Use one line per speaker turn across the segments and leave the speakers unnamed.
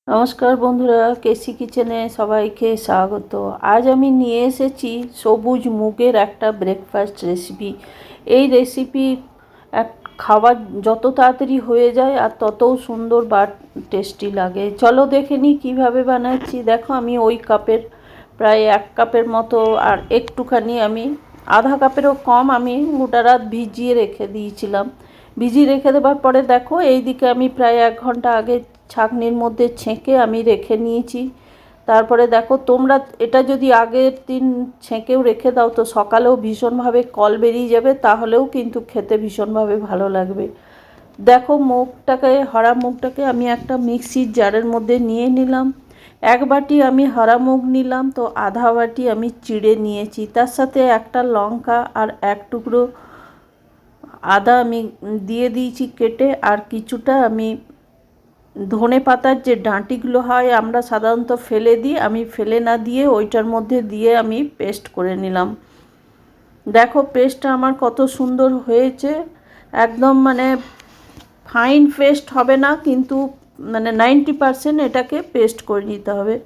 নমস্কার বন্ধুরা, কেসি কিচেনে সবাইকে স্বাগত। আজ আমি নিয়ে এসেছি সবুজ মুগের একটা ব্রেকফাস্ট রেসিপি। এই রেসিপি এক খাবার যত তাড়াতাড়ি হয়ে যায় আর ততও সুন্দর বা টেস্টি লাগে। চলো দেখে নিই কীভাবে বানাচ্ছি। দেখো, আমি ওই কাপের প্রায় 1 কাপের মতো আর একটুখানি আমি আধা কাপেরও কম আমি গোটা রাত ভিজিয়ে রেখে দিয়েছিলাম। ভিজিয়ে রেখে দেওয়ার পরে দেখো, এইদিকে আমি প্রায় 1 ঘন্টা আগে ছাঁকনির মধ্যে ছেঁকে আমি রেখে নিয়েছি। তারপরে দেখো, তোমরা এটা যদি আগের দিন ছেঁকেও রেখে দাও তো সকালেও ভীষণভাবে কল বেরিয়ে যাবে, তাহলেও কিন্তু খেতে ভীষণভাবে ভালো লাগবে। দেখো, হরা মুগটাকে আমি একটা মিক্সির জারের মধ্যে নিয়ে নিলাম। 1 বাটি আমি হরা মুগ নিলাম, তো আধা বাটি আমি চিড়ে নিয়েছি। তার সাথে একটা লঙ্কা আর 1 টুকরো আদা আমি দিয়ে দিয়েছি কেটে, আর কিছুটা আমি ধনে পাতার যে ডাঁটিগুলো হয় আমরা সাধারণত ফেলে দিই, আমি ফেলে না দিয়ে ওইটার মধ্যে দিয়ে আমি পেস্ট করে নিলাম। দেখো, পেস্টটা আমার কত সুন্দর হয়েছে। একদম ফাইন পেস্ট হবে না, কিন্তু 90% এটাকে পেস্ট করে নিতে হবে।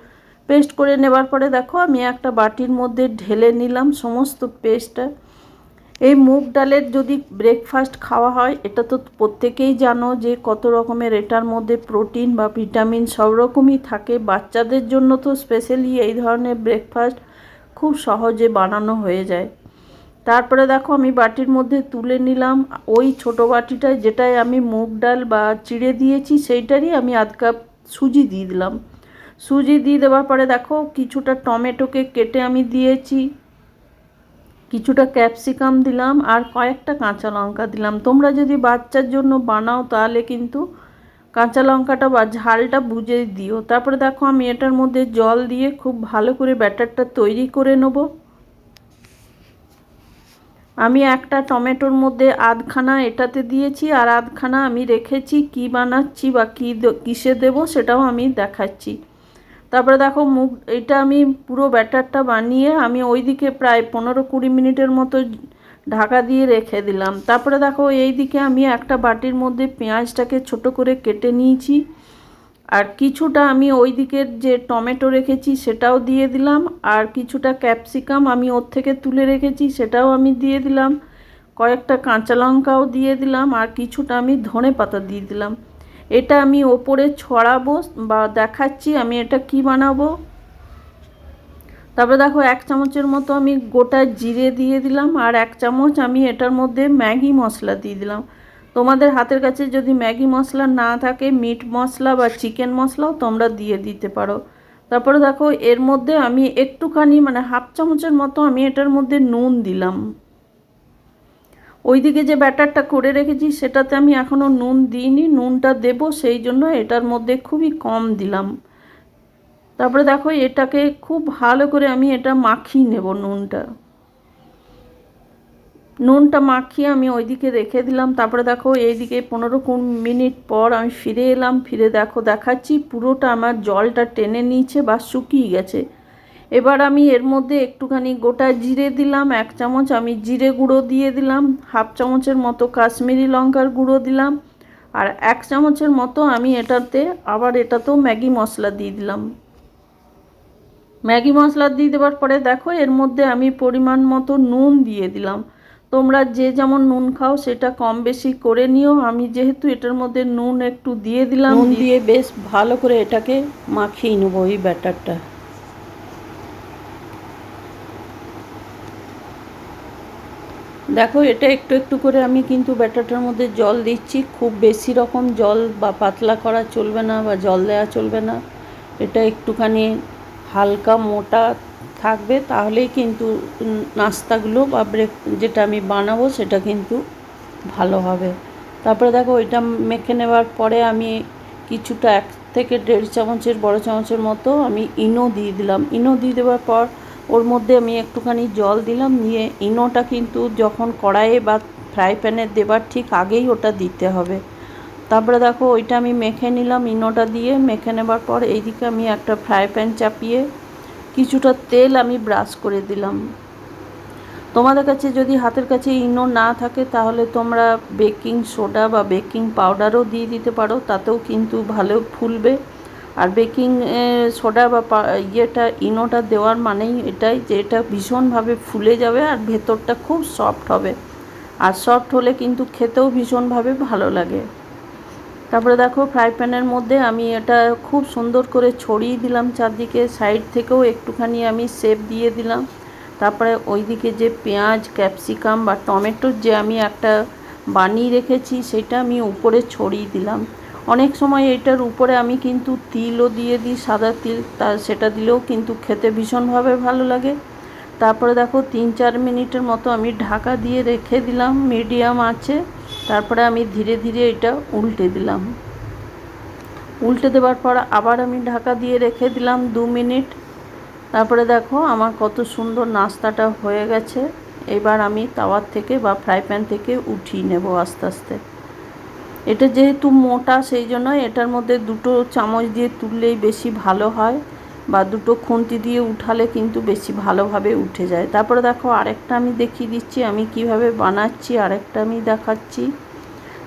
পেস্ট করে নেবার পরে দেখো, আমি একটা বাটির মধ্যে ঢেলে নিলাম সমস্ত পেস্টটা। এই মুগ ডালের যদি ব্রেকফাস্ট খাওয়া হয়, এটা তো প্রত্যেকেই জানো যে কত রকমের এটার মধ্যে প্রোটিন বা ভিটামিন সব রকমই থাকে। বাচ্চাদের জন্য তো স্পেশালি এই ধরনের ব্রেকফাস্ট খুব সহজে বানানো হয়ে যায়। তারপরে দেখো, আমি বাটির মধ্যে তুলে নিলাম। ওই ছোটো বাটিটায় যেটায় আমি মুগ ডাল বা চিড়ে দিয়েছি সেইটারই আমি আধ কাপ সুজি দিয়ে দিলাম। সুজি দিয়ে দেওয়ার পরে দেখো, কিছুটা টমেটোকে কেটে আমি দিয়েছি, কিছুটা ক্যাপসিকাম দিলাম, আর কয়েকটা কাঁচা লঙ্কা দিলাম। তোমরা যদি বাচ্চার জন্য বানাও তাহলে কিন্তু কাঁচা লঙ্কাটা বা ঝালটা বুঝে দিও। তারপরে দেখো, আমি এটার মধ্যে জল দিয়ে খুব ভালো করে ব্যাটারটা তৈরি করে নেব। আমি একটা টমেটোর মধ্যে আধখানা এটাতে দিয়েছি, আর আধখানা আমি রেখেছি কি বানাচ্ছি বা কিসে দেবো সেটাও আমি দেখাচ্ছি। তারপরে দেখো, এটা আমি পুরো ব্যাটারটা বানিয়ে আমি ওইদিকে প্রায় 15-20 মিনিটের মতো ঢাকা দিয়ে রেখে দিলাম। তারপরে দেখো, এই দিকে আমি একটা বাটির মধ্যে পেঁয়াজটাকে ছোট করে কেটে নিয়েছি, আর কিছুটা আমি ওই দিকের যে টমেটো রেখেছি সেটাও দিয়ে দিলাম, আর কিছুটা ক্যাপসিকাম আমি ওর থেকে তুলে রেখেছি সেটাও আমি দিয়ে দিলাম, কয়েকটা কাঁচা লঙ্কাও দিয়ে দিলাম, আর কিছুটা আমি ধনে পাতা দিয়ে দিলাম। এটা আমি ওপরে ছড়াবো বা দেখাচ্ছি আমি এটা কি বানাবো। তারপরে দেখো, 1 চামচের মতো আমি গোটা জিরে দিয়ে দিলাম, আর 1 চামচ আমি এটার মধ্যে ম্যাগি মশলা দিয়ে দিলাম। তোমাদের হাতের কাছে যদি ম্যাগি মশলা না থাকে, মিট মশলা বা চিকেন মশলাও তোমরা দিয়ে দিতে পারো। তারপরে দেখো, এর মধ্যে আমি একটুখানি হাফ চামচের মতো আমি এটার মধ্যে নুন দিলাম। ওইদিকে যে ব্যাটারটা করে রেখেছি সেটাতে আমি এখনও নুন দিইনি, নুনটা দেবো সেই জন্য এটার মধ্যে খুবই কম দিলাম। তারপরে দেখো, এটাকে খুব ভালো করে আমি এটা মাখিয়ে নেব। নুনটা মাখিয়ে আমি ওইদিকে রেখে দিলাম। তারপরে দেখো, এইদিকে 15-20 মিনিট পর আমি ফিরে এলাম। ফিরে দেখো, দেখাচ্ছি পুরোটা আমার জলটা টেনে নিয়েছে বা শুকিয়ে গেছে। এবার আমি এর মধ্যে একটুখানি গোটা জিরে দিলাম, 1 চামচ আমি জিরে গুঁড়ো দিয়ে দিলাম, হাফ চামচের মতো কাশ্মীরি লঙ্কার গুঁড়ো দিলাম, আর 1 চামচের মতো আমি এটাতেও ম্যাগি মশলা দিয়ে দিলাম। ম্যাগি মশলা দিয়ে দেওয়ার পরে দেখো, এর মধ্যে আমি পরিমাণ মতো নুন দিয়ে দিলাম। তোমরা যে যেমন নুন খাও সেটা কম বেশি করে নিও। আমি যেহেতু এটার মধ্যে নুন একটু দিয়ে দিলাম, নুন দিয়ে বেশ ভালো করে এটাকে মাখিয়ে নেবো এই ব্যাটারটা। দেখো, এটা একটু একটু করে আমি কিন্তু ব্যাটারটার মধ্যে জল দিচ্ছি। খুব বেশি রকম জল বা পাতলা করা চলবে না বা জল দেওয়া চলবে না। এটা একটুখানি হালকা মোটা থাকবে, তাহলেই কিন্তু নাস্তাগুলো বা যেটা আমি বানাবো সেটা কিন্তু ভালো হবে। তারপরে দেখো, এটা মেখে নেওয়ার পরে আমি কিছুটা 1 থেকে 1.5 চামচের বড় চামচের মতো আমি ইনো দিয়ে দিলাম। ইনো দিয়ে দেওয়ার পর ওর মধ্যে আমি একটুখানি জল দিলাম, নিয়ে ইনোটা কিন্তু যখন কড়াইয়ে বা ফ্রাই প্যানে দেবার ঠিক আগেই ওটা দিতে হবে। তারপরে দেখো, ওইটা আমি মেখে নিলাম। ইনোটা দিয়ে মেখে নেবার পর এইদিকে আমি একটা ফ্রাই প্যান চাপিয়ে কিছুটা তেল আমি ব্রাশ করে দিলাম। তোমাদের কাছে যদি হাতের কাছে ইনো না থাকে তাহলে তোমরা বেকিং সোডা বা বেকিং পাউডারও দিয়ে দিতে পারো, তাতেও কিন্তু ভালো ফুলবে। আর বেকিং সোডা বা ইনোটা দেওয়ার মানেই এটাই যে এটা ভীষণভাবে ফুলে যাবে আর ভেতরটা খুব সফট হবে, আর সফট হলে কিন্তু খেতেও ভীষণভাবে ভালো লাগে। তারপরে দেখো ফ্রাই প্যানের মধ্যে আমি এটা খুব সুন্দর করে ছড়িয়ে দিলাম চারদিকে, সাইড থেকেও একটুখানি আমি শেপ দিয়ে দিলাম। তারপরে ওইদিকে যে পেঁয়াজ, ক্যাপসিকাম বা টমেটোর যে আমি একটা বানিয়ে রেখেছি সেটা আমি উপরে ছড়িয়ে দিলাম। অনেক সময় এটার উপরে আমি কিন্তু তিলও দিয়ে দিই, সাদা তিল, সেটা দিলেও কিন্তু খেতে ভীষণভাবে ভালো লাগে। তারপরে দেখো 3-4 মিনিটের মতো আমি ঢাকা দিয়ে রেখে দিলাম মিডিয়াম আঁচে। তারপরে আমি ধীরে ধীরে এটা উল্টে দিলাম। উল্টে দেওয়ার পর আবার আমি ঢাকা দিয়ে রেখে দিলাম 2 মিনিট। তারপরে দেখো আমার কত সুন্দর নাস্তাটা হয়ে গেছে। এবার আমি তাওয়ার থেকে বা ফ্রাই প্যান থেকে উঠিয়ে নেব আস্তে আস্তে। এটা যেহেতু মোটা সেই জন্য এটার মধ্যে 2 চামচ দিয়ে তুললেই বেশি ভালো হয়, বা 2 খুন্তি দিয়ে উঠালে কিন্তু বেশি ভালোভাবে উঠে যায়। তারপরে দেখো আরেকটা আমি দেখিয়ে দিচ্ছি আমি কিভাবে বানাচ্ছি, আরেকটা আমি দেখাচ্ছি।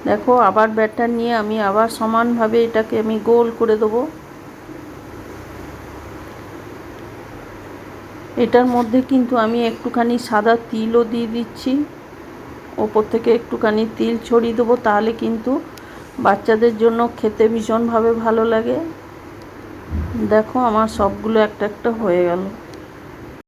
দেখো আবার ব্যাটার নিয়ে আমি আবার সমানভাবে এটাকে আমি গোল করে দেবো। এটার মধ্যে কিন্তু আমি একটুখানি সাদা তিলও দিয়ে দিচ্ছি, ওপর থেকে একটুখানি তিল ছড়িয়ে দেবো, তাহলে কিন্তু বাচ্চাদের জন্য খেতে ভীষণভাবে ভালো লাগে। দেখো আমার সবগুলো একটা একটা হয়ে গেল।